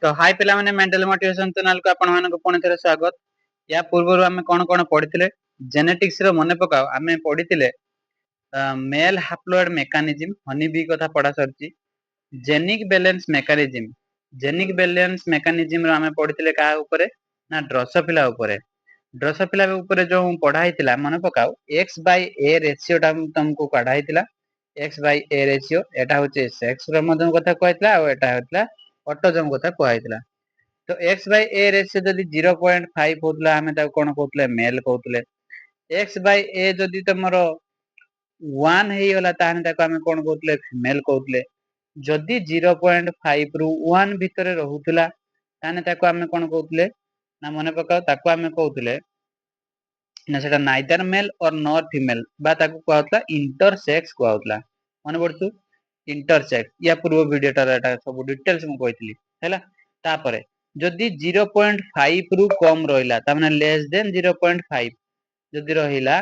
तो हाई पिला माने मेंटल मोटिवेशन चैनल को आपण मानको पुणी थरे स्वागत। या पूर्व आमे कोन कोन पढिथिले जेनेटिक्स रो मने पकाओ आमे पढिथिले male haploid mechanism honey bee कथा पढा सरची। जेनिक बैलेंस मेकानिज्म रो आमे पढिथिले का ऊपरे ना ड्रोसोफिला ऊपरे। ड्रोसोफिला ऊपरे जो पढाइतिला मने पकाओ x/a रेशियो टा तुमको पढाइतिला। x/a रेशियो एटा होचे सेक्स क्रोमोसोम कथा कहैतिला और एटा होतला ऑटोजोम कथा कहैतिला। तो x/a रेशियो जदी 0.5 होतला हमें ता कोन कहतले मेल कहतले। x/a जदी तमरो 1 हेई होला ताने ताको हमें कोन कहतले फीमेल कहतले। जदी 0.5 रु 1 भितरे रहुतला ताने ताको हमें कोन कहतले ना मने पकाओ ताको हमें कहतले ना सेटा नाइदर मेल और नॉर फीमेल बा ताको कहतला इंटरसेक्स कहतला। मने पड़तु इंटरसेक्स या पूर्व वीडियो टा एटा सब डिटेल्स मु कहतली हैला। तापरे जदी 0.5 रु कम रहिला ता माने लेस देन 0.5 जदी रहिला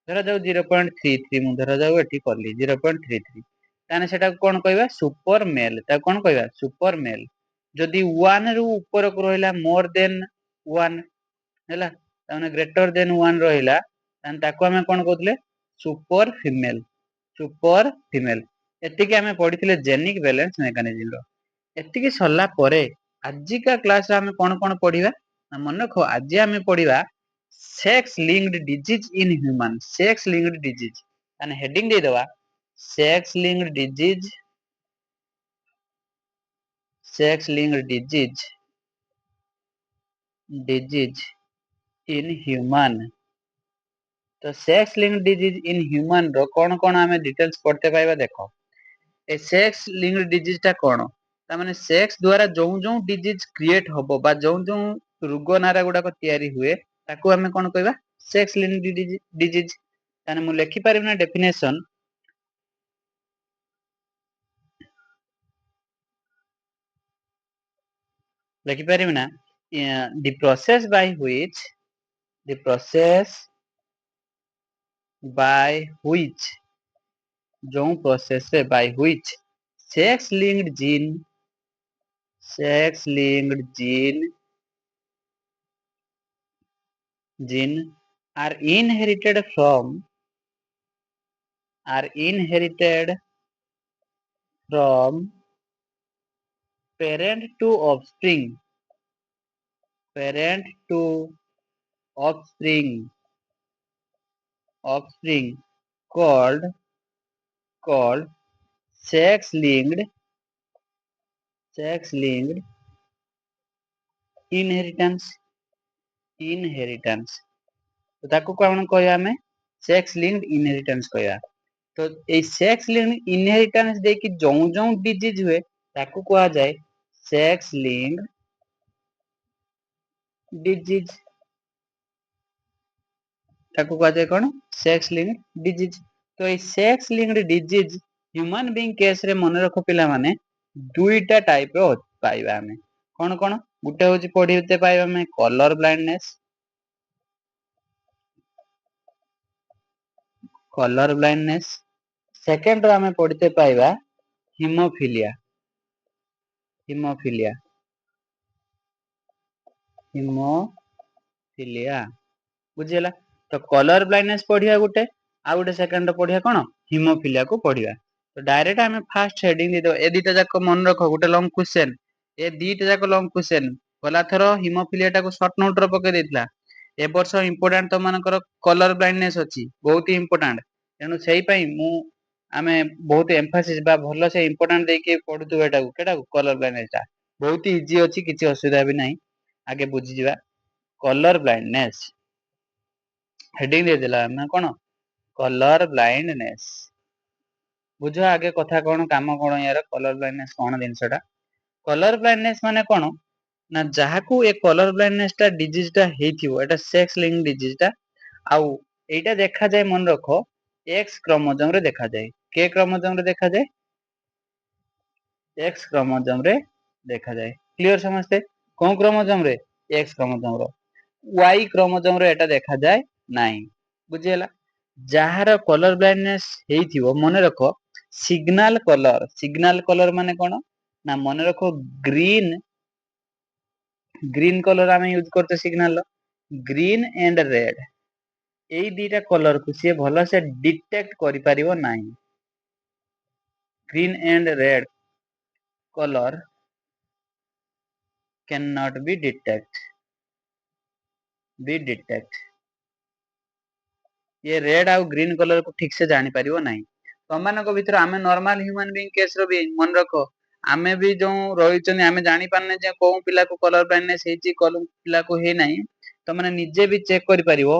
धरा जाऊ 0.33 मु धरा जाऊ एठी करली 0.33 ताने सेटा कोन कहबा सुपर मेल ता कोन कहबा सुपर मेल। जदी 1 रु ऊपर को रहिला मोर देन 1 हैला ताने ग्रेटर देन 1 रहिला ताने ताको हमें कोन कहतले सुपर फीमेल। सुपर फीमेल एतिके हमें पढिथिले जेनिक बैलेंस मेकानिज्म रो। एतिके सरला परे आजि का क्लास रे हमें कोन कोन पढिबा ना मन रखो आज हमें पढिबा sex linked disease in human. Sex linked disease ताने हेडिंग दे दवा sex linked disease. Sex linked disease disease in human. तो sex linked disease in human रो कोन कोन हमें डिटेल्स पढ़ते पाइबा देखो। ए सेक्स लिंक्ड डिजीज टा कोन ता माने सेक्स द्वारा जो जो डिजीज क्रिएट होबो बा जो जो रोग नारा गुडा को तयारी हुए ताको हमें कोन कहबा सेक्स लिंक्ड डिजीज। ताने मु लिखि पारिबना डेफिनेशन लिखि पारिबना द प्रोसेस बाय व्हिच जो प्रोसेस से by which sex linked gene are inherited from parent to offspring called sex linked inheritance। तो ताको कोन कहया हमें सेक्स लिंक्ड इनहेरिटेंस कहया। तो ए सेक्स लिंक्ड इनहेरिटेंस दे कि जो जो डिजीज हुए ताको कहा जाए सेक्स लिंक्ड डिजीज। ताको कहा जाए कोन सेक्स लिंक्ड डिजीज। तो ए sex linked disease human being case रे मन रखो पिला माने दुईटा टाइप रो पाइबा हमें कोन कोन गुटे होची पढिते पाइबा हमें कलर ब्लाइंडनेस। सेकंड रो हमें पढिते पाइबा हीमोफिलिया। बुझिला। तो कलर ब्लाइंडनेस पढिया गुटे आ गुटे सेकंड पढिया कोन हीमोफिलिया को पढिया। तो डायरेक्ट हमें फर्स्ट हेडिंग दे दो ए दीटा जाक मन रखो गुटे लॉन्ग क्वेश्चन ए दीटा जाक लॉन्ग क्वेश्चन गला थरो हीमोफिलिया टा को शॉर्ट नोट रो पके देतला। ए वर्ष इंपोर्टेंट तो मानकर कलर ब्लाइंडनेस अछि बहुत ही इंपोर्टेंट तेनु सेही पई मु आमे बहुत एम्फासिस बा भलो से इंपोर्टेंट दे के पढुतु एटा को केटा कलर ब्लाइंडनेस टा बहुत ही इजी अछि किछि असुविधा भी नहीं आगे बुझी जिवा। कलर ब्लाइंडनेस हेडिंग दे देला ना कोन कलर ब्लाइंडनेस बुझो आगे कथा कोन काम कोन यार कलर ब्लाइंडनेस कोन दिनसटा। कलर ब्लाइंडनेस माने कोन ना जाहाकू ए कलर ब्लाइंडनेस टा डिजीज टा हेथिवो एटा सेक्स लिंक डिजीज टा आउ एटा देखा जाय मन रखो एक्स क्रोमोसोम रे देखा जाय। के क्रोमोसोम रे देखा जाय एक्स क्रोमोसोम रे देखा जाय। क्लियर समझते कोन क्रोमोसोम रे एक्स क्रोमोसोम रो वाई क्रोमोसोम रे एटा देखा जाय नाही बुझियला। जहार कलर ब्लाइंडनेस हेथिवो मन रखो सिग्नल कलर माने कोन ना मन रखो ग्रीन ग्रीन कलर आम यूज करते सिग्नल ग्रीन एंड रेड एई दीटा कलर को सी भल से डिटेक्ट कर पारिबो नाही green and red colour can not be detect ये रेड आउ ग्रीन कलर को ठीक से जानी पारिबो नाही तमମାନଙ୍କ ଭିତରେ ଆମେ ନର୍ମାଲ ହ୍ୟୁମାନ ବିଂ କେସ ର ବି ମନେ ରଖ ଆମେ ବି ଯୋଉ ରହିଛନ୍ତି ଆମେ ଜାଣି ପାରୁନେ ଯେ କୋଉ ପିଲାକୁ କଲର ବ୍ଲାଇଣ୍ଡନେସ ହେଇଛି କୋଉ ପିଲାକୁ ହେଇ ନାହିଁ ତମାନେ ନିଜେ ବି ଚେକ୍ କରିପାରିବ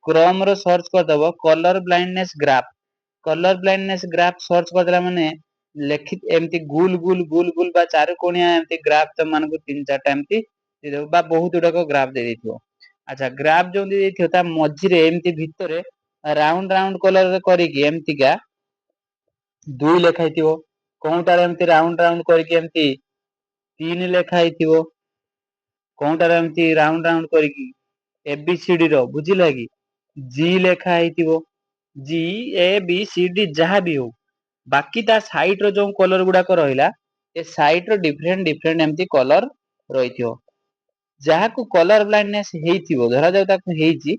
କ୍ରୋମ ର ସର୍ଚ୍ଚ କରିଦବ କଲର ବ୍ଲାଇଣ୍ଡନେସ ଗ୍ରାଫ ସର୍ଚ୍ଚ କରିଦେଲା ମାନେ ଲେଖି ଏମିତି ଗୁଲ ବା ଚାରୁ କୋଣିଆ ଏମିତି ଗ୍ରାଫ ତମମାନଙ୍କୁ 3-4ଟା ଏମିତି ଦେଇଦେବ ବା ବହୁତ ଗୁଡାକ ଗ୍ରାଫ ଦେଇଦେଇଥିବ ଆଚ୍ଛା ଗ୍ରାଫ ଯୋଉ ଦେଇଥିବ ତା ମଝିରେ ଏମିତି ଭିତରେ ରାଉଣ୍ଡ କଲର ରେ କରିକି ଏମିତିକା 2 ଲେଖା ହେଇଥିବ କୋଉଟାରେ ଏମିତି ରାଉଣ୍ଡ କରିକି ଏମିତି 3 ଲେଖା ହେଇଥିବ କୋଉଟାରେ ଏମିତି ରାଉଣ୍ଡ କରିକି ABCD ର ବୁଝିଲା କି G ଲେଖା ହେଇଥିବ G A B C D ଯାହା ବି ହଉ ବାକି ତା ସାଇଟ ର ଯୋଉ କଲର ଗୁଡାକ ରହିଲା ଏ ସାଇଟ ର ଡିଫରେଣ୍ଟ ଏମିତି କଲର ରହିଥିବ ଯାହାକୁ କଲର ବ୍ଲାଇଣ୍ଡନେସ ହେଇଥିବ ଧରାଯାଉ ତାକୁ ହେଇଛି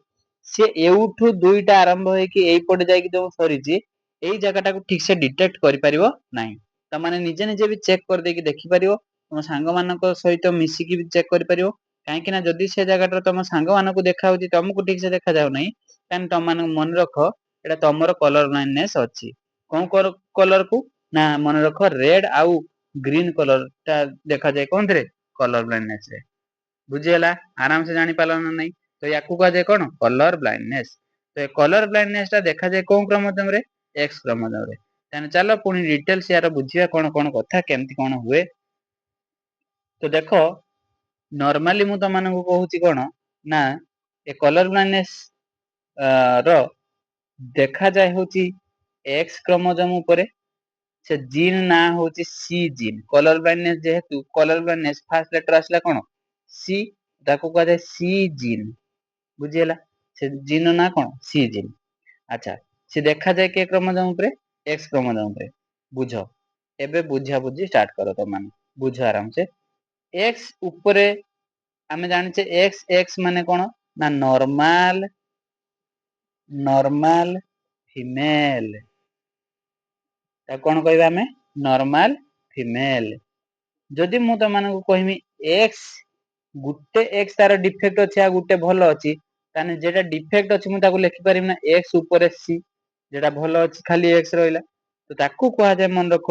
ସେ ଏଉଠୁ ଦୁଇଟା ଆରମ୍ଭ ହେଇକି ଏଇପଟେ ଯାଇକି ଯୋଉ ସରିଛି ଏଇ ଜାଗାଟାକୁ ଠିକ ସେ ଡିଟେକ୍ଟ କରିପାରିବ ନାହିଁ ତମାନେ ନିଜେ ବି ଚେକ୍ କରିଦେଇକି ଦେଖିପାରିବ ତମ ସାଙ୍ଗମାନଙ୍କ ସହିତ ମିଶିକି ବି ଚେକ୍ କରିପାରିବ କାହିଁକି ନା ଯଦି ସେ ଜାଗାଟା ତମ ସାଙ୍ଗମାନଙ୍କୁ ଦେଖାଯାଉଛି ତମକୁ ଠିକ ସେ ଦେଖାଯାଉ ନାହିଁ ତାହେଲେ ତମମାନଙ୍କୁ ମନେ ରଖ ଏଟା ତମର କଲର ବ୍ଲାଇଣ୍ଡନେସ ଅଛି କୋଉ କଲର କୁ ନା ମନେ ରଖ ରେଡ ଆଉ ଗ୍ରୀନ କଲର ଟା ଦେଖାଯାଏ କୋଉଥିରେ କଲର ବ୍ଲାଇଣ୍ଡନେସ ରେ ବୁଝିହେଲା ଆରାମ ସେ ଜାଣି ପାରିଲ ନା ନାହିଁ ତ ୟାକୁ କୁହାଯାଏ କଣ କଲର ବ୍ଲାଇଣ୍ଡନେସ ତ ଏ କଲର ବ୍ଲାଇଣ୍ଡନେସ ଟା ଦେଖାଯାଏ କୋଉ କ୍ରୋମୋଜୋମ ରେ ଏକ୍ସ କ୍ରୋମୋଜୋମ ରେ ତାହେଲେ ଚାଲ ପୁଣି ଡିଟେଲ୍ସ ୟାର ବୁଝିବା କଣ କଥା କେମିତି କଣ ହୁଏ ତ ଦେଖ ନର୍ମାଲି ମୁଁ ତମମାନଙ୍କୁ କହୁଛି କଣ ନା ଏ କଲର ବ୍ଲାଇଣ୍ଡନେସ ର ଦେଖାଯାଏ ହଉଛି ଏକ୍ସ କ୍ରୋମୋଜୋମ ଉପରେ ସେ ଜିନ୍ ନା ହଉଛି ସି ଜିନ୍ କଲର ବ୍ଲାଇଣ୍ଡନେସ ଯେହେତୁ କଲର ବ୍ଲାଇଣ୍ଡନେସ ଫାର୍ଷ୍ଟ ଲେଟର ଆସିଲା କଣ ସି ତାକୁ କୁହାଯାଏ ସି ଜିନ୍ ବୁଝିହେଲା ସେ ଜିନ୍ ର ନାଁ କଣ ସି ଜିନ୍ ଆଚ୍ଛା ସେ ଦେଖାଯାଏ କେ କ୍ରୋମୋଜୋମ ଉପରେ ଏକ୍ସ କ୍ରୋମୋଜୋମ ଉପରେ ବୁଝ ଏବେ ବୁଝାବୁଝି ଷ୍ଟାର୍ଟ କର ତମାନେ ବୁଝ ଆରାମସେ ଏକ୍ସ ଉପରେ ଆମେ ଜାଣିଛେ ଏକ୍ସ ମାନେ କଣ ନା ନର୍ମାଲ ଫିମେଲ ତାକୁ କଣ କହିବା ଆମେ ନର୍ମାଲ ଫିମେଲ ଯଦି ମୁଁ ତମମାନଙ୍କୁ କହିମି ଏକ୍ସ ଗୋଟେ ଏକ୍ସ ତାର ଡିଫେକ୍ଟ ଅଛି ଆଉ ଗୋଟେ ଭଲ ଅଛି ତାହେଲେ ଯେଟା ଡିଫେକ୍ଟ ଅଛି ମୁଁ ତାକୁ ଲେଖିପାରିବି ନା ଏକ୍ସ ଉପରେ ସି ଯେଟା ଭଲ ଅଛି ଖାଲି ଏକ୍ସ ରହିଲା ତ ତାକୁ କୁହାଯାଏ ମନେ ରଖ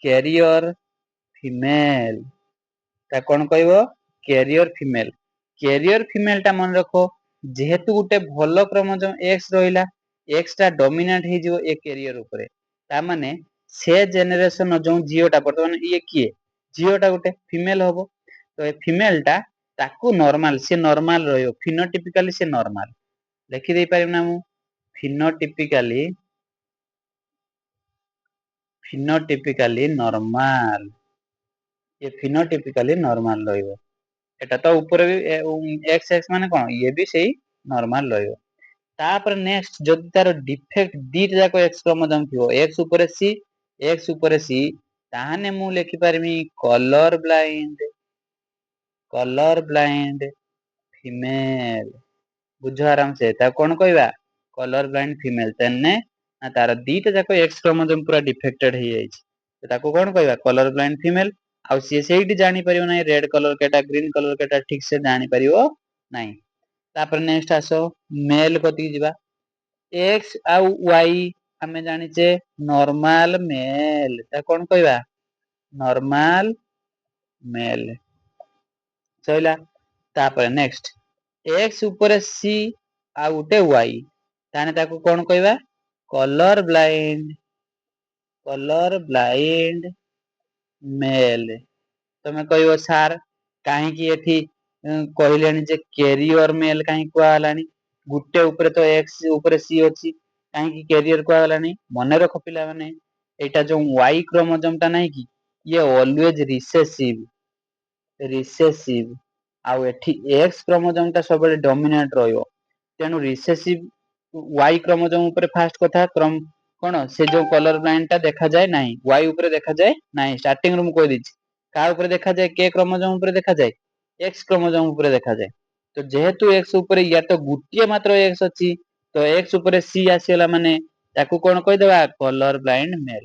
କ୍ୟାରିୟର ଫିମେଲ ତାକୁ କଣ କହିବ କ୍ୟାରିୟର ଫିମେଲ ଟା ମନେ ରଖ ଯେହେତୁ ଗୋଟେ ଭଲ କ୍ରୋମୋଜୋମ ଏକ୍ସ ରହିଲା ଏକ୍ସ ଟା ଡୋମିନାଣ୍ଟ ହେଇଯିବ ଏ କ୍ୟାରିୟର ଉପରେ ତା ମାନେ ସେ ଜେନେରେସନ ଯୋଉ ଝିଅଟା ବର୍ତ୍ତମାନ ଇଏ କିଏ ଝିଅଟା ଗୋଟେ ଫିମେଲ ହବ ତ ଏ ଫିମେଲ ଟା ତାକୁ ନର୍ମାଲ ସେ ନର୍ମାଲ ରହିବ ଫିନୋଟିପିକାଲି ସେ ନର୍ମାଲ ଲେଖିଦେଇ ପାରିବି ନା ମୁଁ ଫିନୋଟିପିକାଲି ନର୍ମାଲ ये फिनोटिपिकाली नॉर्मल ରହିବ ଏଟା ତ ଉପରେ ବି ଏକ୍ସ ମାନେ କଣ ଇଏ ବି ସେଇ ନର୍ମାଲ ରହିବ ତାପରେ ନେକ୍ସଟ ଯଦି ତାର ଡିଫେକ୍ଟ ଦିଟା ଯାକ ଏକ୍ସ କ୍ରୋମୋଜୋମ ଥିବ ଏକ୍ସ ଉପରେ ସି ତାହାନେ ମୁଁ ଲେଖିପାରିବି କଲର ବ୍ଲାଇଣ୍ଡ ଫିମେଲ ବୁଝ ଆରାମ ସେ ତାକୁ କଣ କହିବା କଲର ବ୍ଲାଇଣ୍ଡ ଫିମେଲ ତେନେ ନା ତାର ଦିଟା ଯାକ ଏକ୍ସ କ୍ରୋମୋଜୋମ ପୁରା ଡିଫେକ୍ଟେଡ ହେଇଯାଇଛି ତାକୁ କଣ କହିବା କଲର ବ୍ଲାଇଣ୍ଡ ଫିମେଲ ଆଉ ସିଏ ସେଇଠି ଜାଣିପାରିବ ନାହିଁ ରେଡ କଲର କେଟା ଗ୍ରୀନ କଲର କେଟା ଠିକ ସେ ଜାଣିପାରିବ ନାହିଁ ତାପରେ ନେକ୍ସଟ ଆସ ମେଲ କତିକି ଯିବା ଏକ୍ସ ଆଉ ୱାଇ ଆମେ ଜାଣିଛେ ନର୍ମାଲ ମେଲ ତାକୁ କଣ କହିବା ନର୍ମାଲ ମେଲ ସଇଲା ତାପରେ ନେକ୍ସଟ ଏକ୍ସ ଉପରେ ସି ଆଉ ଗୋଟେ ୱାଇ ତାହେଲେ ତାକୁ କଣ କହିବା କଲର ବ୍ଲାଇଣ୍ଡ ମେଲ ତମେ କହିବ ସାର୍ କାହିଁକି ଏଠି କହିଲେଣି ଯେ କ୍ୟାରିୟର ମେଲ କାହିଁକି କୁହାହେଲାଣି ଗୋଟେ ଉପରେ ତ ଏକ୍ସ ଉପରେ ସି ଅଛି କାହିଁକି କ୍ୟାରିୟର କୁହାଗଲାନି ମନେ ରଖ ପିଲାମାନେ ଏଇଟା ଯୋଉ ୱାଇ କ୍ରୋମୋଜୋମ ଟା ନାହିଁ କି ଇଏ ଅଲୱେଜ ରିସେସିଭ ଆଉ ଏଠି ଏକ୍ସ କ୍ରୋମୋଜୋମ ଟା ସବୁବେଳେ ଡୋମିନାଣ୍ଟ ରହିବ ତେଣୁ ରିସେସିଭ ୱାଇ କ୍ରୋମୋଜୋମ ଉପରେ ଫାଷ୍ଟ କଥା କଣ ସେ ଯୋଉ କଲର ବ୍ଲାଇଣ୍ଡ ଟା ଦେଖାଯାଏ ନାହିଁ ୱାଇ ଉପରେ ଦେଖାଯାଏ ନାହିଁ ଷ୍ଟାର୍ଟିଂରୁ ମୁଁ କହିଦେଇଛି का ऊपर देखा जाए के क्रोमोसोम ऊपर देखा जाए एक्स क्रोमोसोम ऊपर देखा जाए तो जेहेतु एक्स ऊपर या तो गुटिए मात्र एक्स अछि तो एक्स ऊपर सी आसीला माने ताकू कोन कहि देबा कलर ब्लाइंड मेल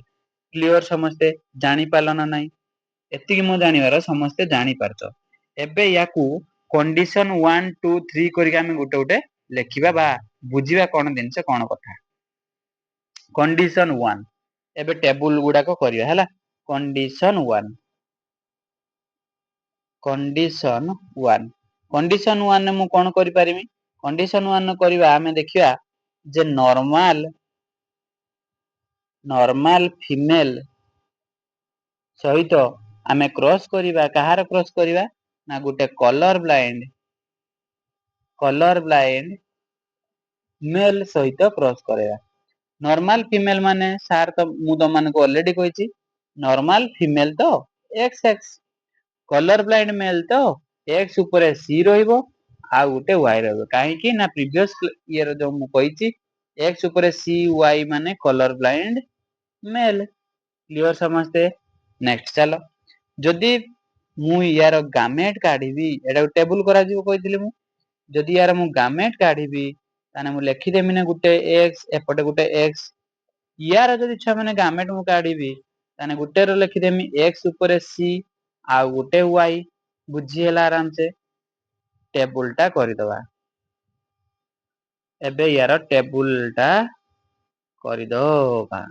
क्लियर समझते जानि पालो ना नाही एतिकी मो जानिबार समस्ते जानि पारतो एबे याकू कंडीशन 1 2 3 करिक हम गुटे गुटे लेखिबा बा बुझिबा कोन दिनसे कोन कथा कंडीशन 1 एबे टेबुल गुडा को करिया हला कंडीशन 1 कंडीशन 1 कंडीशन 1 ने मु कोन करि परिमी कंडीशन 1 करिवा हमें देखिबा जे नॉर्मल फीमेल सहित आमे क्रॉस करिवा कहार क्रॉस करिवा ना गुटे कलर ब्लाइंड मेल सहित क्रॉस करिवा नॉर्मल फीमेल माने सार तो मु तो मान को ऑलरेडी कहिची नॉर्मल फीमेल तो x x colour blind mail तो एक्स ऊपर सी रहिबो आ गुटे वाई रहिबो काहे कि ना प्रीवियस ईयर जो मु कहिची एक्स ऊपर सी वाई माने कलर ब्लाइंड मेल क्लियर समझते नेक्स्ट चलो जदि मु यार गामेट काढिबी एटा टेबल करा जिवो कहितली मु जदि यार मु गामेट काढिबी ताने मु लेखि देमि ने गुटे एक्स एपटे गुटे एक्स यार जदि छुआ माने गामेट मु काढिबी ताने गुटे रो लेखि देमि एक्स ऊपर सी आ गुटे वाई बुझी होला आराम से टेबुल टा करि दवा एबे यार टेबुल टा करि दोबा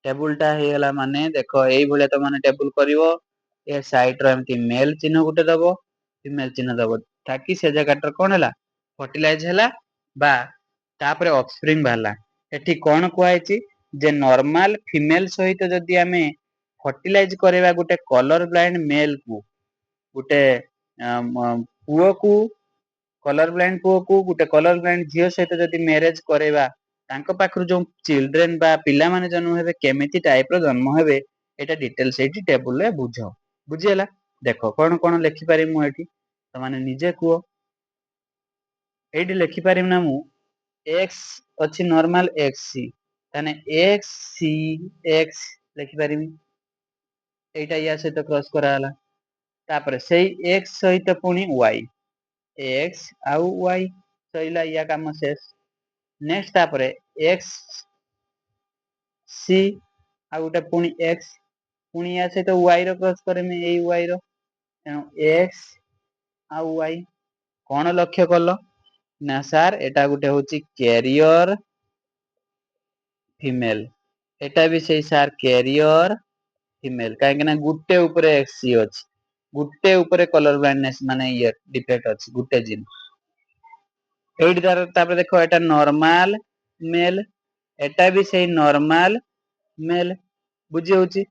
टेबुल टा हे गला माने देखो एई भले तो माने टेबुल करिवो ए साइड रो एमती मेल चिन्ह गुटे दबो फीमेल चिन्ह दबो ताकि से जगह कोन हला फर्टिलाइज हला बा तापरे ऑफस्प्रिंग बाहला एठी कोन कुआइची जे नॉर्मल फीमेल सहित जदि आमे फर्टिलाइज करेबा गुटे कलर ब्लाइंड मेल को गुटे पुओ को कलर ब्लाइंड पुओ को गुटे कलर ब्लाइंड झियो सहित जदि मैरिज करेबा तांको पाखरु जो चिल्ड्रेन बा पिला माने जन्म हेबे केमिति टाइप रो जन्म हेबे एटा डिटेल्स एठी टेबुल रे बुझो बुझियला देखो कोन कोन लेखि पारि मु एठी त माने निजे कुओ एठी लेखि पारि ना मु एक्स अछि नॉर्मल एक्स सी ताने एक्स सी एक्स लेखि पारिमी एटा या सहित क्रॉस करा हला तापरे सेही एक्स सहित पुनी वाई एक्स आउ वाई सइला या काम शेष नेक्स्ट तापरे एक्स सी आ गोटे पुनी एक्स पुनी या सहित वाई रो क्रॉस करेमी एई वाई रो तेणु एक्स आ वाई कोन लक्ष्य कलो ना सर एटा गोटे होची कैरियर फीमेल एटा भी सेही सर कैरियर फीमेल काहे कि ना गुटे ऊपर एक्स सी अछि गुटे ऊपर कलर ब्लाइंडनेस माने ये डिफेक्ट अछि गुटे जिन एइट तापर देखो एटा नॉर्मल मेल एटा भी सेही नॉर्मल मेल बुझी होची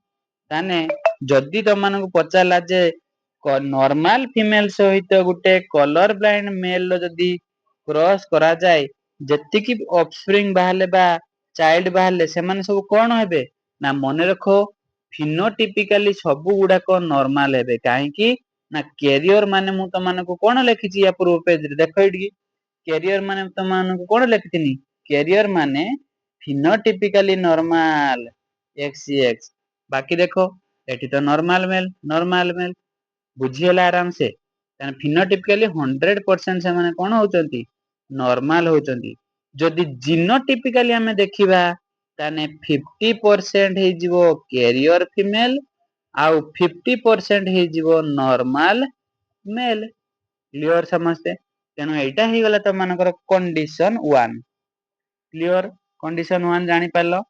ताने जदि त मानकु पचारला जे नॉर्मल फीमेल सहित गुटे कलर ब्लाइंड मेल रो जदि क्रॉस करा जाए जतिकी ऑफस्प्रिंग बाहले बा चाइल्ड बाहले से माने सब कोन हेबे ना मने रखो फिनोटिपिकली सब गुडा को नॉर्मल हेबे काहे कि ना कैरियर माने मु त मानकु कोन लेखिची या पूर्व पेज रे देखो इडगी कैरियर माने त मानकु कोन लेखितिनी कैरियर माने फिनोटिपिकली नॉर्मल एक्स बाकी देखो एठी तो नॉर्मल मेल बुझियला आराम से ताने फिनोटिपिकली 100% से माने कोन होचंती नॉर्मल होचंती जदि जीनोटिपिकली हमें देखिबा ताने 50% हे जिवो कैरियर फीमेल आउ 50% हे जिवो नॉर्मल मेल क्लियर समझते तेनु एटा ही गला त मानकर कंडीशन 1 क्लियर कंडीशन 1 जानि पालो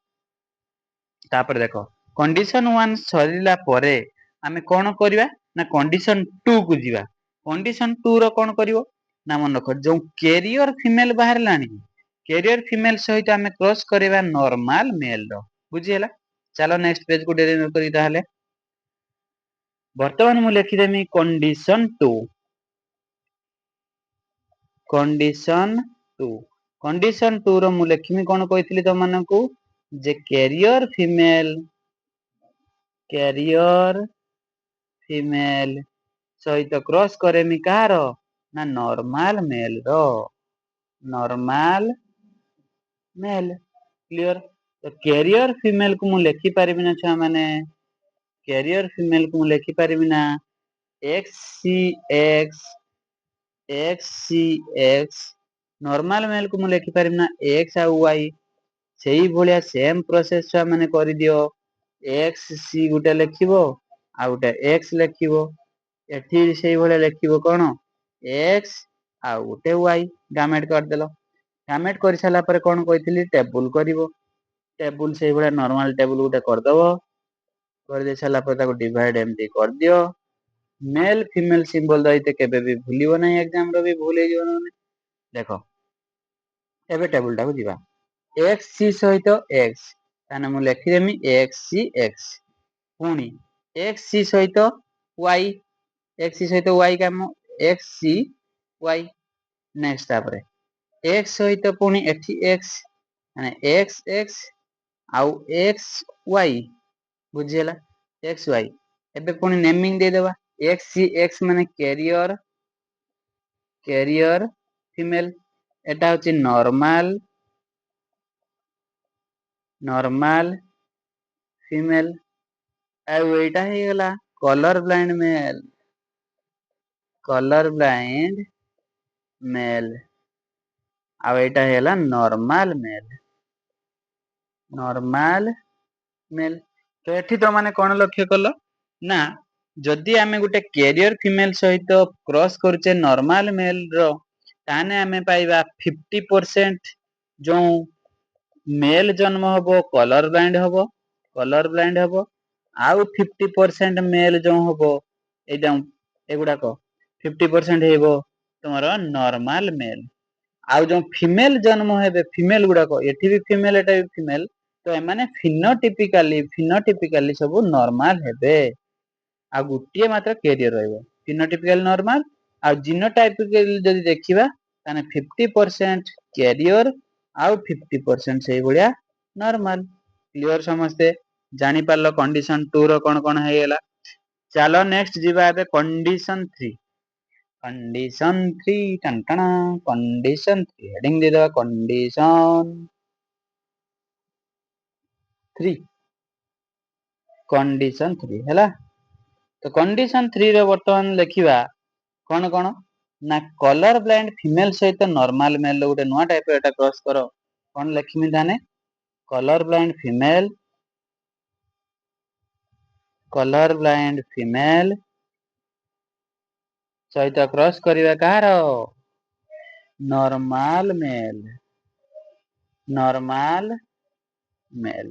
तापर देखो कंडीशन 1 सरिला परे आमे कोन करिवा ना कंडीशन 2 को जिवा कंडीशन 2 रो कोन करिवो ना मन रखो जो कैरियर फीमेल बाहर लानी कैरियर फीमेल सहित आमे क्रॉस करिवा नॉर्मल मेल रो बुझियला चलो नेक्स्ट पेज को डेरे न करी ताहले वर्तमान मु लेखि देमी कंडीशन 2 कंडीशन 2 रो मु लेखिमी कोन कहितली त मानकू जे कैरियर फीमेल सहित क्रॉस करेमी कहारो ना नॉर्मल मेल रो नॉर्मल मेल क्लियर तो कैरियर फीमेल को मु लेखि पारिबि ना छुआ माने कैरियर फीमेल को लिखि पारिबि ना XCX XCX नॉर्मल मेल को मु लिखि पारिबि ना X आ Y सेही भलिया सेम प्रोसेस छुआ माने करि दियो XC गुटे लिखिबो आ गुटे X लिखिबो एठी सेही भलिया लिखिबो कोन X आ गुटे Y गामेट कर देलो गामेट कर साला पर कोन कहितली टेबल करिवो टेबल सेही भलिया नॉर्मल टेबल गुटे कर दबो कर दे साला पर ताको डिवाइड एमटी कर दियो मेल फीमेल सिंबल दैते केबे भी भूलिबो नै एग्जाम रो भी भूल हे जिवो नै देखो एबे टेबल टाको दिबा XC सहित X ताने मु लिखि देमी XCX पुणी XC सहित Y XC सहित Y काम XCY नेक्स्ट तापरे X सहित पुणी एठी X माने XX आउ XY बुझियला XY एबे पुणी नेमिंग दे देबा XCX माने कैरियर कैरियर फीमेल एटा होची नॉर्मल नॉर्मल फीमेल आ एटा हे गला colour blind male colour blind male आ एटा हेला नॉर्मल मेल तो एठी तो माने कोन लक्ष्य कलो ना जदि आमे गुटे कैरियर फीमेल सहित क्रॉस करचे नॉर्मल मेल रो ताने आमे पाइबा 50% जो मेल जन्म हबो कलर ब्लाइंड हबो आउ 50% मेल जो हबो एटा एगुडा को 50% हेबो तुम्हारा नॉर्मल मेल आउ जो फीमेल जन्म हेबे फीमेल गुडा को एठी भी फीमेल एटा भी फीमेल तो एमाने फिनोटिपिकली सब नॉर्मल हेबे आ गुटिए मात्र कैरियर रहइबो फिनोटिपिकल नॉर्मल आ जीनोटाइपिकल जदि देखिबा ताने 50% कैरियर आउ 50% सेही भलिया नॉर्मल क्लियर समझते जानि पारलो कंडीशन 2 रो कोन हेयला चलो नेक्स्ट जीवा एबे कंडीशन 3 टन कंडीशन 3 हेडिंग दे दवा कंडीशन 3 कंडीशन 3 हैला तो कंडीशन 3 रे वर्तमान लिखिबा कोन ना कलर ब्लाइंड फीमेल सहित नॉर्मल मेल गोटे नुआ टाइप एटा क्रॉस करो कोन लिखिमी थाने कलर ब्लाइंड फीमेल सहित क्रॉस करिवा कहार नॉर्मल मेल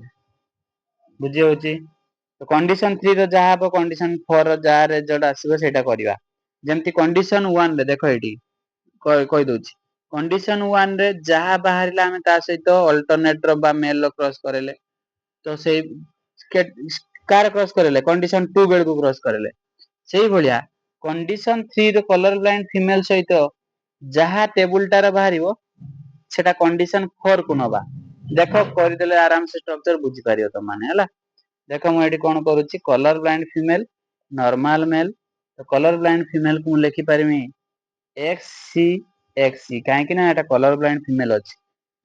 बुझी होची तो कंडीशन 3 रो जहा हबो कंडीशन 4 रो जहा रिजल्ट आसीबो सेटा करिवा जेमति कंडीशन 1 रे देखो एठी कहि दोची कंडीशन 1 रे जहा बाहरिला हमें ता सहित अल्टरनेटर बा मेल रो क्रॉस करेले तो से कार क्रॉस करेले कंडीशन 2 बेल को क्रॉस करेले सेही भलिया कंडीशन 3 रो कलर ब्लाइंड फीमेल सहित जहा टेबल टार बाहरिबो सेटा कंडीशन 4 को नबा देखो कर देले आराम से स्ट्रक्चर बुझी पारियो त माने हला देखो मु एठी कोन करूची colour blind female normal male तो कलर ब्लाइंड फीमेल को लिखि पारिमी XC काहे कि ना एटा कलर ब्लाइंड फीमेल अछि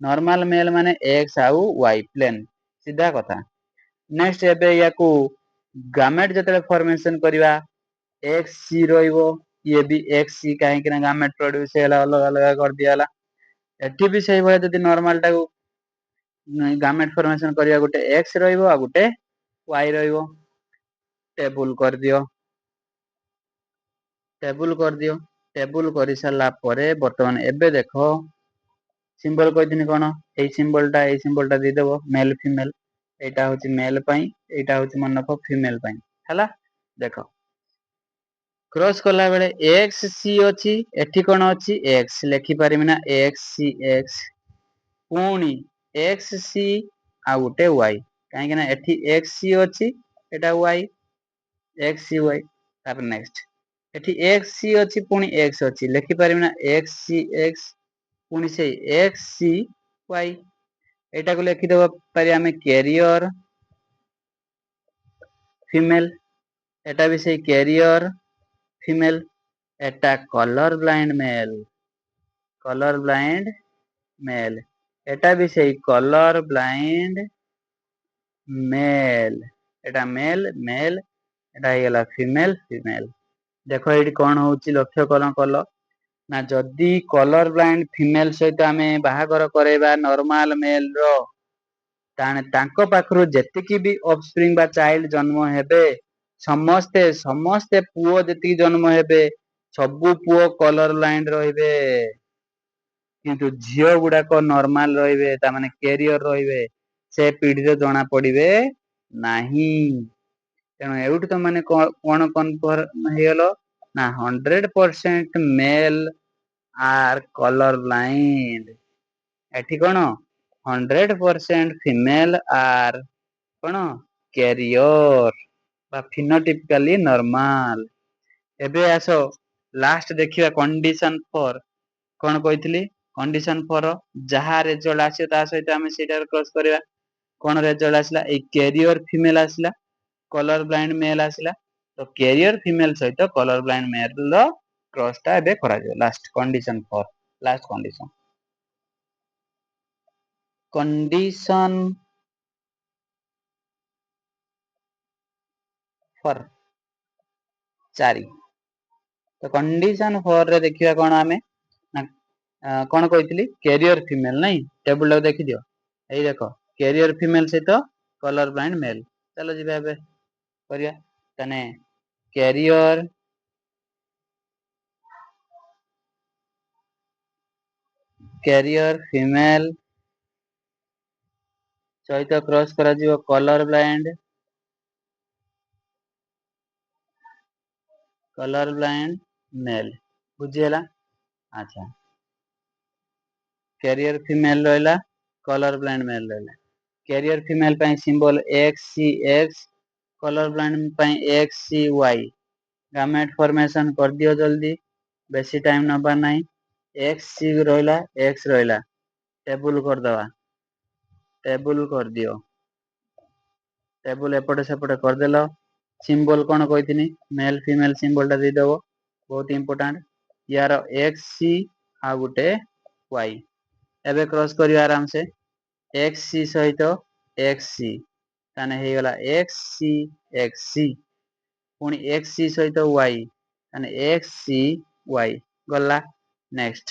नॉर्मल मेल माने X आउ Y प्लेन सीधा कथा नेक्स्ट एबे याकू गामेट जतले फॉर्मेशन करिवा XC रोइबो ये भी XC काहे कि ना गामेट प्रोड्यूस हेला अलग अलग कर दियाला एठी भी सही भले जदि नॉर्मल टाको गामेट फॉर्मेशन करिया गुटे X रोइबो आ गुटे Y रोइबो टेबल करि साला परे वर्तमान एबे देखो सिंबल कहिदिनी कोन एई सिंबल टा दे देबो मेल फीमेल एटा होची मेल पई एटा होची मनफ फीमेल पई हला देखो क्रॉस कला बेले XC अछि एठी कोन अछि X लेखि पारिमिना XCX पुणी XC आ गुटे Y काहे कि ना एठी XC अछि एटा Y XCY तापर नेक्स्ट एठी XC अछि पुणी X अछि लेखि पारिमिना XCX पुणी से XCY एटा को लेखि देबो पारि हमें कैरियर फीमेल एटा भी से कैरियर फीमेल एटा कलर ब्लाइंड मेल एटा भी से कलर ब्लाइंड मेल एटा मेल ଏଟା ହେଇଗଲା ଫିମେଲ ଫିମେଲ। ଦେଖ ଏଇଠି କଣ ହଉଛି ଲକ୍ଷ୍ୟ କଣ କଲ ନା ଯଦି କଲର ବ୍ଲାଇଣ୍ଡ ଫିମେଲ ସହିତ ଆମେ ବାହାଘର କରେଇବା ନର୍ମାଲ ମେଲ ର ତାହେଲେ ତାଙ୍କ ପାଖରୁ ଯେତିକି ବି ଅଫସ୍ପ୍ରିଙ୍ଗ ବା ଚାଇଲ୍ଡ ଜନ୍ମ ହେବେ ସମସ୍ତେ ପୁଅ ଯେତିକି ଜନ୍ମ ହେବେ ସବୁ ପୁଅ କଲର ବ୍ଲାଇଣ୍ଡ ରହିବେ। କିନ୍ତୁ ଝିଅ ଗୁଡାକ ନର୍ମାଲ ରହିବେ ତାମାନେ କ୍ୟାରିୟର ରହିବେ। ସେ ପିଢିରେ ଜଣା ପଡିବେ ନାହିଁ। ତେଣୁ ଏଇଠୁ ତ ମାନେ କଣ କନଫର୍ମ ହେଇଗଲ ନା 100% ମେଲ ଆର୍ କଲର ବ୍ଲାଇଣ୍ଡ। ଏଠି କଣ 100% ଫିମେଲ ଆର୍ କଣ କ୍ୟାରିୟର ବା ଫିନୋଟିପିକାଲି ନର୍ମାଲ। ଏବେ ଆସ ଲାଷ୍ଟ ଦେଖିବା କଣ୍ଡିସନ ଫର କଣ କହିଥିଲି କଣ୍ଡିସନ ଫର ଯାହା ରେଜଲ୍ଟ ଆସିବ ତା ସହିତ ଆମେ ସେଇଟା କ୍ରସ କରିବା। କଣ ରେଜଲ୍ଟ ଆସିଲା ଏଇ କ୍ୟାରିୟର ଫିମେଲ ଆସିଲା କଲର ବ୍ଲାଇଣ୍ଡ ମେଲ ଆସିଲା। ତ କ୍ୟାରିୟର ଫିମେଲ ସହିତ କଲର ବ୍ଲାଇଣ୍ଡ ମେଲ ର କ୍ରସ ଟା ଏବେ କରାଯିବ ଲାଷ୍ଟ କଣ୍ଡିସନ ଫର ଲାଷ୍ଟ କଣ୍ଡିସନ। କଣ୍ଡିସନ ଫର 4 ତ କଣ୍ଡିସନ ଫର ରେ ଦେଖିବା କଣ ଆମେ ନା କଣ କହିଥିଲି କ୍ୟାରିୟର ଫିମେଲ ନାଇଁ ଟେବୁଲ ଟାକୁ ଦେଖିଦିଅ। ଏଇ ଦେଖ କ୍ୟାରିୟର ଫିମେଲ ସହିତ କଲର ବ୍ଲାଇଣ୍ଡ ମେଲ ଚାଲ ଯିବା ଏବେ କରିବା ତାନେ କ୍ୟାରିୟର କ୍ୟାରିୟର ଫିମେଲ ସହିତ କ୍ରସ କରାଯିବ କଲର ବ୍ଲାଇଣ୍ଡ ମେଲ ବୁଝିହେଲା ଆଚ୍ଛା। କ୍ୟାରିୟର ଫିମେଲ ରହିଲା କଲର ବ୍ଲାଇଣ୍ଡ ମେଲ ରହିଲା। କ୍ୟାରିୟର ଫିମେଲ ପାଇଁ symbol X C X colour blind ପାଇଁ ଏକ୍ସ ସି ୱାଇ। ଗାମେଣ୍ଟ ଫର୍ମେସନ କରିଦିଅ ଜଲଦି ବେଶୀ ଟାଇମ ନବାର ନାହିଁ। ଏକ୍ସ ସି ରହିଲା ଏକ୍ସ ରହିଲା ଟେବୁଲ କରିଦବା। ଟେବୁଲ କରିଦିଅ। ଟେବୁଲ ଏପଟେ ସେପଟେ କରିଦେଲ। ସିମ୍ବଲ କଣ କହିଥିଲି ମେଲ ଫିମେଲ ସିମ୍ବଲ ଟା ଦେଇଦବ ବହୁତ ଇମ୍ପୋର୍ଟାଣ୍ଟ। ୟାର ଏକ୍ସ ସି ଆଉ ଗୋଟେ ୱାଇ। ଏବେ କ୍ରସ କରିବା ଆରାମ ସେ ଏକ୍ସ ସି ସହିତ ଏକ୍ସ ସି। ତାନେ ହେଇଗଲା ଏକ୍ସ ସି ଏକ୍ସ ସି। ପୁଣି ଏକ୍ସ ସି ସହିତ ୱାଇ ମାନେ ଏକ୍ସ ସି ୱାଇ ଗଲା। ନେକ୍ସଟ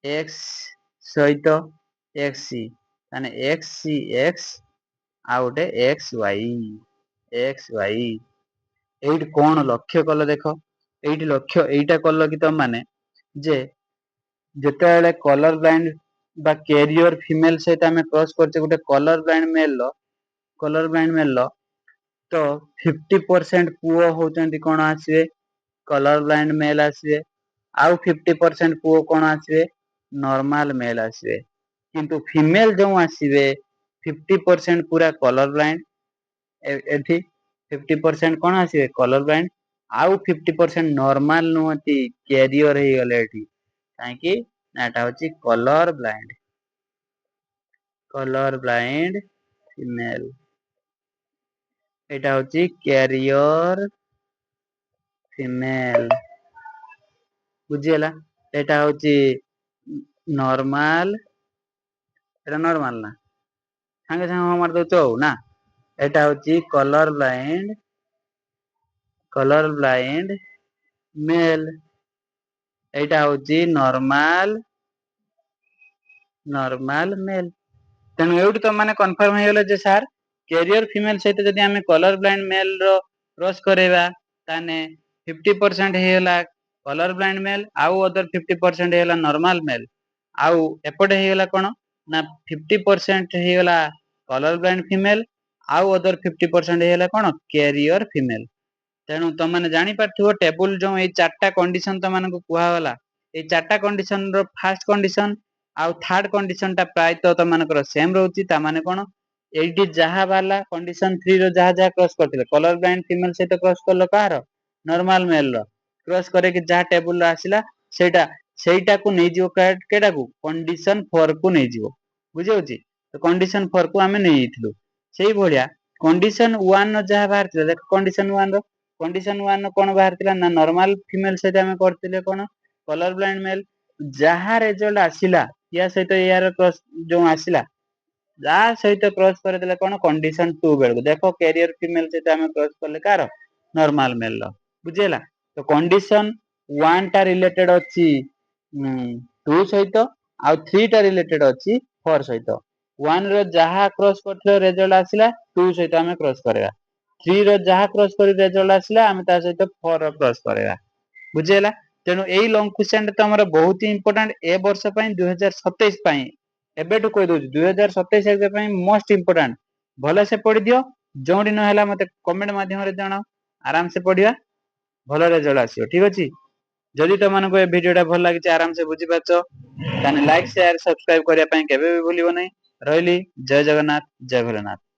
ଏକ୍ସ ସହିତ ଏକ୍ସ ସି ମାନେ ଏକ୍ସ ସି ଏକ୍ସ ଆଉ ଗୋଟେ ଏକ୍ସ ୱାଇ ଏକ୍ସ ୱାଇ। ଏଇଠି କଣ ଲକ୍ଷ୍ୟ କଲ ଦେଖ ଏଇଠି ଲକ୍ଷ୍ୟ ଏଇଟା କଲ କି ତମ ମାନେ ଯେ ଯେତେବେଳେ କଲର ବ୍ଲାଇଣ୍ଡ ବା କ୍ୟାରିୟର ଫିମେଲ ସହିତ ଆମେ କ୍ରସ କରୁଛେ ଗୋଟେ କଲର ବ୍ଲାଇଣ୍ଡ ମେଲ ର କଲର ବ୍ଲାଇଣ୍ଡ ମେଲ ତ 50% ପୁଅ ହଉଛନ୍ତି କଣ ଆସିବେ କଲର ବ୍ଲାଇଣ୍ଡ ମେଲ ଆସିବେ ଆଉ 50% ପୁଅ କଣ ଆସିବେ ନର୍ମାଲ ମେଲ ଆସିବେ। କିନ୍ତୁ ଫିମେଲ ଯୋଉ ଆସିବେ 50% ପୁରା କଲର ବ୍ଲାଇଣ୍ଡ ଏଠି 50% କଣ ଆସିବେ କଲର ବ୍ଲାଇଣ୍ଡ ଆଉ 50% ନର୍ମାଲ ନୁହନ୍ତି କ୍ୟାରିଅର ହେଇଗଲେ ଏଠି। କାହିଁକି ନା ଏଟା ହଉଛି colour blind. Colour blind female. ଏଇଟା ହଉଛି କ୍ୟାରିଅର ଫିମେଲ। ବୁଝିହେଲା ଏଇଟା ହଉଛି ନର୍ମାଲ ଏଟା ନର୍ମାଲ ନା ସାଙ୍ଗେ ସାଙ୍ଗେ ହଁ ମାରି ଦଉଛ ଆଉ ନା ଏଇଟା ହଉଛି କଲର ବ୍ଲାଇଣ୍ଡ ମେଲ। ଏଇଟା ହଉଛି ନର୍ମାଲ ମେଲ। ତେଣୁ ଏଇଠୁ ତ ମାନେ କନଫର୍ମ ହେଇଗଲା ଯେ ସାର୍ କ୍ୟାରିୟର ଫିମେଲ ସହିତ ଯଦି ଆମେ କଲର ବ୍ଲାଇଣ୍ଡ ମେଲ ର କ୍ରସ କରେଇବା ତାହେଲେ 50% ହେଇଗଲା କଲର ବ୍ଲାଇଣ୍ଡ ମେଲ ଆଉ ଅଦର 50% ହେଇଗଲା ନର୍ମାଲ ମେଲ। ଆଉ ଏପଟେ ହେଇଗଲା କଣ ନା 50% ହେଇଗଲା କଲର ବ୍ଲାଇଣ୍ଡ ଫିମେଲ ଆଉ ଅଦର 50% ହେଇଗଲା କଣ କ୍ୟାରିଅର ଫିମେଲ। ତେଣୁ ତମାନେ ଜାଣିପାରୁଥିବ ଟେବୁଲ ଯୋଉ ଏଇ 4ଟା କଣ୍ଡିସନ ତମମାନଙ୍କୁ କୁହାଗଲା ଏଇ 4ଟା କଣ୍ଡିସନ ର ଫାଷ୍ଟ କଣ୍ଡିସନ ଆଉ ଥାର୍ଡ କଣ୍ଡିସନ ଟା ପ୍ରାୟତଃ ତମାନଙ୍କର ସେମ ରହୁଛି ତାମାନେ କଣ ଏଇଠି ଯାହା ବାହାରିଲା କଣ୍ଡିସନ 3 ର ଯାହା ଯାହା କ୍ରସ କରିଥିଲେ କଲର ବ୍ଲାଇଣ୍ଡ ଫିମେଲ ସହିତ କ୍ରସ କଲ କାହାର ନର୍ମାଲ ମେଲ ର କ୍ରସ କରିକି ଯାହା ଟେବୁଲ ରେ ଆସିଲା ସେଇଟାକୁ ନେଇଯିବ କେଟାକୁ କଣ୍ଡିସନ 4 କୁ ନେଇଯିବ ବୁଝିହଉଛି କଣ୍ଡିସନ 4 କୁ ଆମେ ନେଇଯାଇଥିଲୁ ସେଇଭଳିଆ କଣ୍ଡିସନ 1 ର ଯାହା ବାହାରିଥିଲା ଦେଖ କଣ୍ଡିସନ 1 ର କଣ୍ଡିସନ 1 ର କଣ ବାହାରିଥିଲା ନା ନର୍ମାଲ ଫିମେଲ ସହିତ ଆମେ କରିଥିଲେ କଣ କଲର ବ୍ଲାଇଣ୍ଡ ମେଲ ଯାହା ରେଜଲ୍ଟ ଆସିଲା ୟା ସହିତ ୟାର କ୍ରସ ଯୋଉ ଆସିଲା ଯାହା ସହିତ କ୍ରସ କରିଦେଲେ କଣ କଣ୍ଡିସନ 2 ବେଳକୁ ଦେଖ କ୍ୟାରିୟର ଫିମେଲ ସହିତ ଆମେ କ୍ରସ କଲେ କାହାର नॉर्मल मेल लो बुझेला तो कंडीशन 1 टा रिलेटेड अछि 2 सहित आ 3 टा रिलेटेड अछि 4 सहित 1 रो जहा क्रॉस करथलो रिजल्ट आसिला 2 सहित हमें क्रॉस करेगा 3 रो जहा क्रॉस करी रिजल्ट आसिला हमें ता सहित 4 रो क्रॉस करेगा बुझेला तेनु एई लॉन्ग क्वेश्चन त हमर बहुत ही इंपोर्टेंट ए वर्ष पई 2027 पई एबेटू कहि दउछ 2027 एग्जाम पई मोस्ट इंपोर्टेंट भले से पढ़ी दियो जोंडी न हैला मते कमेंट माध्यम रे जणाओ आराम से पढ़िया भलो रिजल्ट आसीओ ठीक अछि जदि तमनको ए वीडियोटा भल लागिछ आराम से बुझि पाछो ताने लाइक शेयर सब्सक्राइब करिया पई केबे भी भूलिबो नै रहली जय जगन्नाथ जय भोलेनाथ।